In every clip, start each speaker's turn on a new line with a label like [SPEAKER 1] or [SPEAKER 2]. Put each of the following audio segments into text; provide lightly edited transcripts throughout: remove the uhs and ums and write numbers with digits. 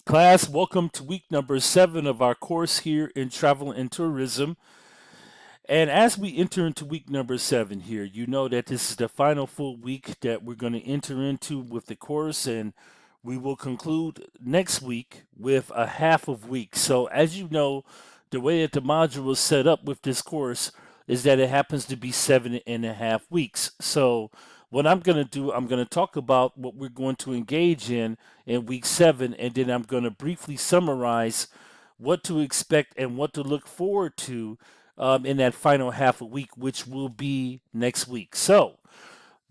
[SPEAKER 1] Class, welcome to week number 7 of our course here in travel and tourism. And as we enter into week number 7 here, you know that this is the final full week that we're going to enter into with the course, and we will conclude next week with a half of week. So, as you know, the way that the module is set up with this course is that it happens to be 7.5 weeks. So, what I'm going to do, I'm going to talk about what we're going to engage in week 7, and then I'm going to briefly summarize what to expect and what to look forward to in that final half a week, which will be next week. So,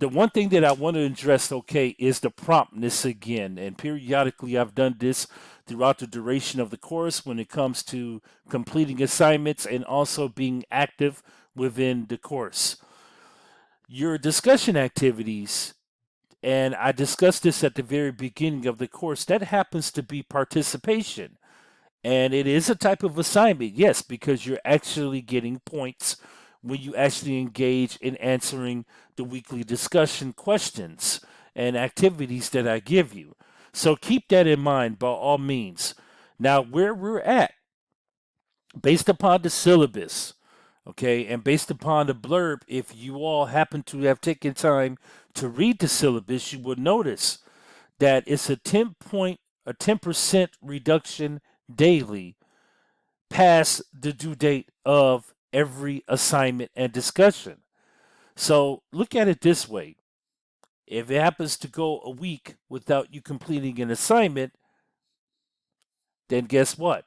[SPEAKER 1] the one thing that I want to address, okay, is the promptness again. And periodically, I've done this throughout the duration of the course when it comes to completing assignments and also being active within the course. Your discussion activities, and I discussed this at the very beginning of the course, that happens to be participation. And it is a type of assignment, yes, because you're actually getting points when you actually engage in answering the weekly discussion questions and activities that I give you. So keep that in mind by all means. Now, where we're at, based upon the syllabus, okay, and based upon the blurb, if you all happen to have taken time to read the syllabus, you will notice that it's a 10% reduction daily past the due date of every assignment and discussion. So look at it this way. If it happens to go a week without you completing an assignment, then guess what?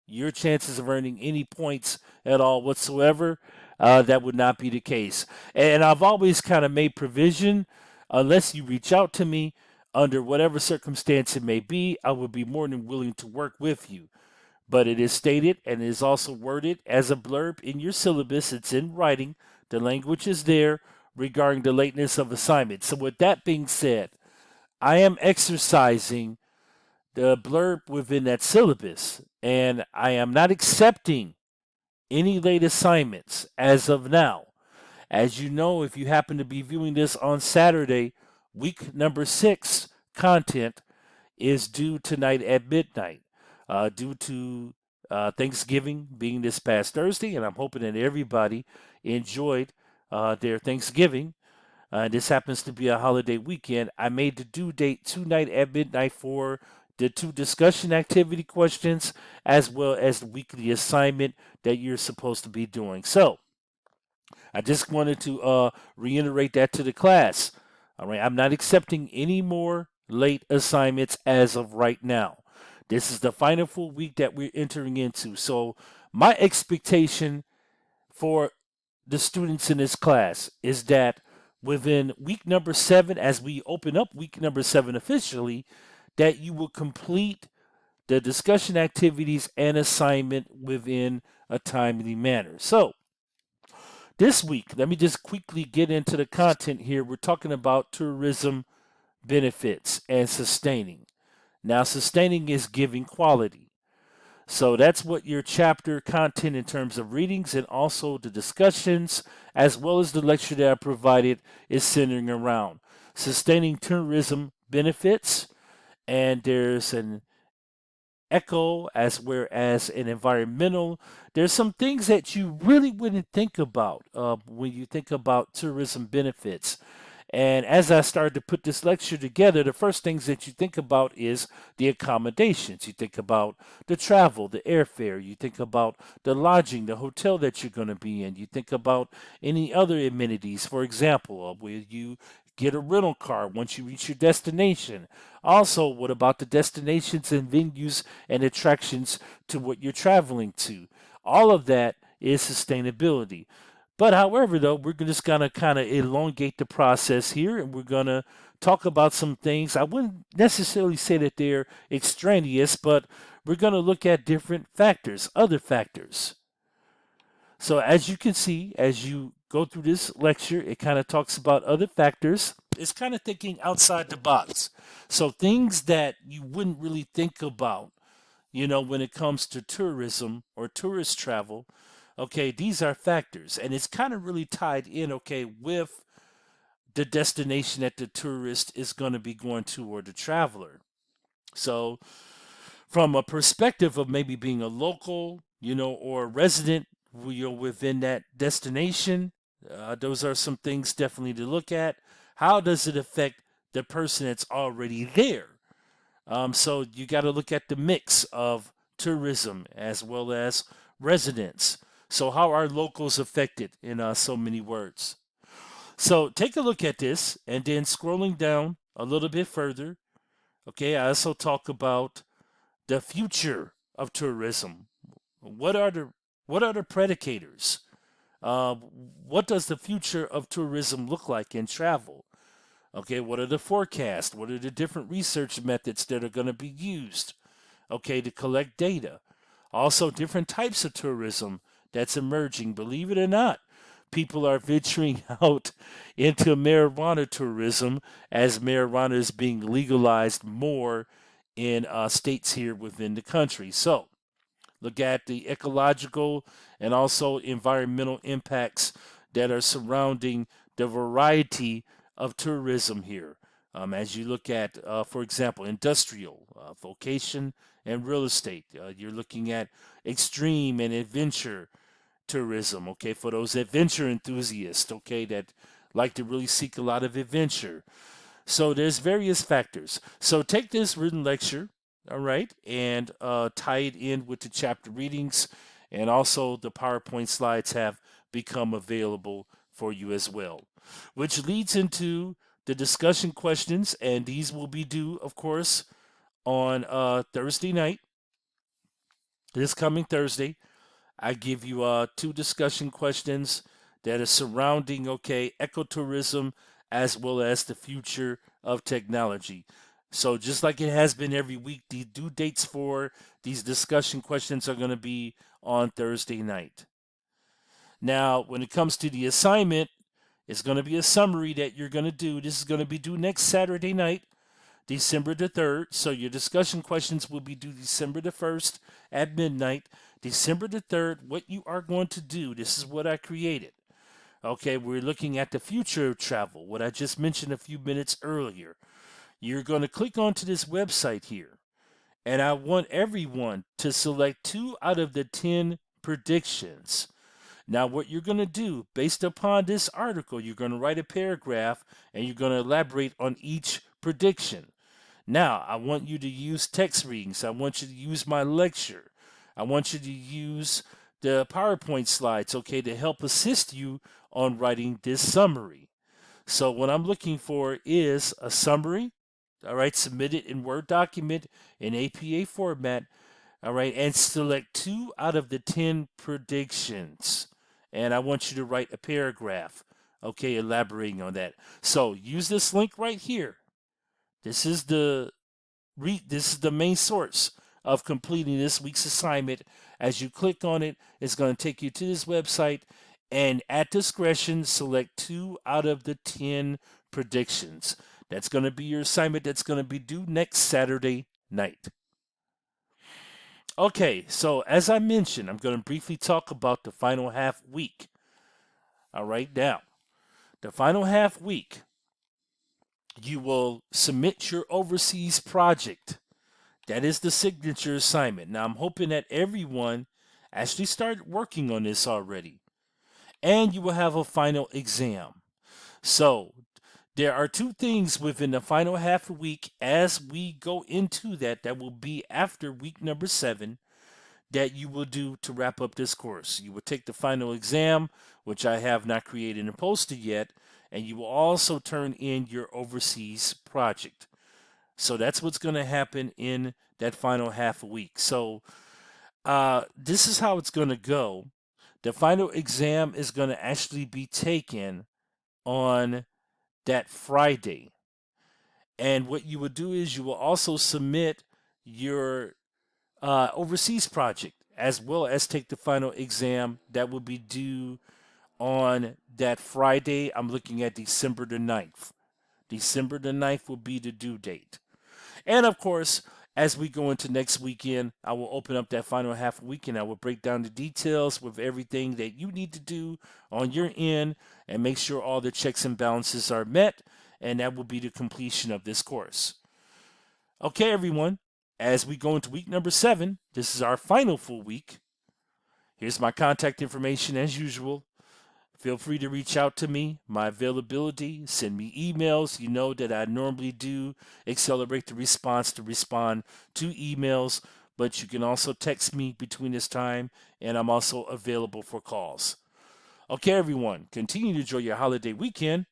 [SPEAKER 1] Your chances of earning any points at all whatsoever, that would not be the case. And I've always kind of made provision, unless you reach out to me under whatever circumstance it may be, I would be more than willing to work with you. But it is stated and is also worded as a blurb in your syllabus. It's in writing. The language is there regarding the lateness of assignment. So, with that being said, I am exercising the blurb within that syllabus, and I am not accepting any late assignments as of now. As you know, if you happen to be viewing this on Saturday, week number 6 content is due tonight at midnight, due to Thanksgiving being this past Thursday, and I'm hoping that everybody enjoyed their Thanksgiving. This happens to be a holiday weekend. I made the due date tonight at midnight for the 2 discussion activity questions as well as the weekly assignment that you're supposed to be doing. So, I just wanted to reiterate that to the class. All right, I'm not accepting any more late assignments as of right now. This is the final full week that we're entering into. So, my expectation for the students in this class is that within week number 7, as we open up week number 7 officially, that you will complete the discussion activities and assignment within a timely manner. So, this week, let me just quickly get into the content here. We're talking about tourism benefits and sustaining. Now, sustaining is giving quality. So that's what your chapter content in terms of readings and also the discussions, as well as the lecture that I provided, is centering around. Sustaining tourism benefits, and there's an eco as well as an environmental. There's some things that you really wouldn't think about when you think about tourism benefits. And as I started to put this lecture together, the first things that you think about is the accommodations. You think about the travel, the airfare. You think about the lodging, the hotel that you're going to be in. You think about any other amenities. For example, where you get a rental car once you reach your destination. Also, what about the destinations and venues and attractions to what you're traveling to? All of that is sustainability. But however, though, we're just gonna kind of elongate the process here, and we're gonna talk about some things. I wouldn't necessarily say that they're extraneous, but we're gonna look at different factors, other factors. So as you can see, as you go through this lecture, it kind of talks about other factors. It's kind of thinking outside the box. So things that you wouldn't really think about, when it comes to tourism or tourist travel. Okay, these are factors, and it's kind of really tied in, okay, with the destination that the tourist is going to be going to or the traveler. So, from a perspective of maybe being a local, or a resident, within that destination. Those are some things definitely to look at. How does it affect the person that's already there? So you got to look at the mix of tourism as well as residents. So how are locals affected in so many words? So take a look at this, and then scrolling down a little bit further. Okay, I also talk about the future of tourism. What are the predicators? What does the future of tourism look like in travel? Okay, what are the forecasts? What are the different research methods that are going to be used? Okay, to collect data. Also, different types of tourism that's emerging. Believe it or not, people are venturing out into marijuana tourism as marijuana is being legalized more in states here within the country. So, look at the ecological and also environmental impacts that are surrounding the variety of tourism here. As you look at, for example, industrial, vocation, and real estate, you're looking at extreme and adventure tourism, okay, for those adventure enthusiasts, okay, that like to really seek a lot of adventure. So there's various factors. So take this written lecture, all right, and tie it in with the chapter readings, and also the PowerPoint slides have become available for you as well, which leads into the discussion questions, and these will be due, of course, on Thursday night, this coming Thursday. I give you two discussion questions that are surrounding, okay, ecotourism as well as the future of technology. So just like it has been every week, the due dates for these discussion questions are going to be on Thursday night. Now, when it comes to the assignment, it's going to be a summary that you're going to do. This is going to be due next Saturday night, December the 3rd. So your discussion questions will be due December the 1st at midnight. December the 3rd, what you are going to do, this is what I created. Okay, we're looking at the future of travel, what I just mentioned a few minutes earlier. You're going to click onto this website here, and I want everyone to select 2 out of the 10 predictions. Now, what you're going to do, based upon this article, you're going to write a paragraph and you're going to elaborate on each prediction. Now, I want you to use text readings. I want you to use my lecture. I want you to use the PowerPoint slides, okay, to help assist you on writing this summary. So what I'm looking for is a summary, all right, submitted in Word document in APA format, all right, and select 2 out of the 10 predictions. And I want you to write a paragraph, okay, elaborating on that. So use this link right here. This is the main source of completing this week's assignment. As you click on it, it's going to take you to this website, and at discretion, select 2 out of the 10 predictions. That's going to be your assignment that's going to be due next Saturday night. Okay, so as I mentioned, I'm going to briefly talk about the final half week. All right, now, the final half week, you will submit your overseas project. That is the signature assignment. Now, I'm hoping that everyone actually started working on this already. And you will have a final exam. So, there are 2 things within the final half a week as we go into that will be after week number 7 that you will do to wrap up this course. You will take the final exam, which I have not created and posted yet, and you will also turn in your overseas project. So that's what's going to happen in that final half a week. So this is how it's going to go. The final exam is going to actually be taken on that Friday. And what you will do is you will also submit your overseas project as well as take the final exam that will be due on that Friday. I'm looking at December the 9th. December the 9th will be the due date. And of course, as we go into next weekend, I will open up that final half weekend. I will break down the details with everything that you need to do on your end and make sure all the checks and balances are met. And that will be the completion of this course. Okay, everyone. as we go into week number 7, this is our final full week. Here's my contact information as usual. Feel free to reach out to me, my availability, send me emails. You know that I normally do accelerate the response to respond to emails, but you can also text me between this time, and I'm also available for calls. Okay, everyone, continue to enjoy your holiday weekend.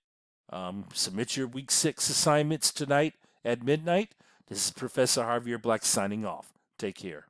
[SPEAKER 1] Submit your week 6 assignments tonight at midnight. This is Professor Javier Black signing off. Take care.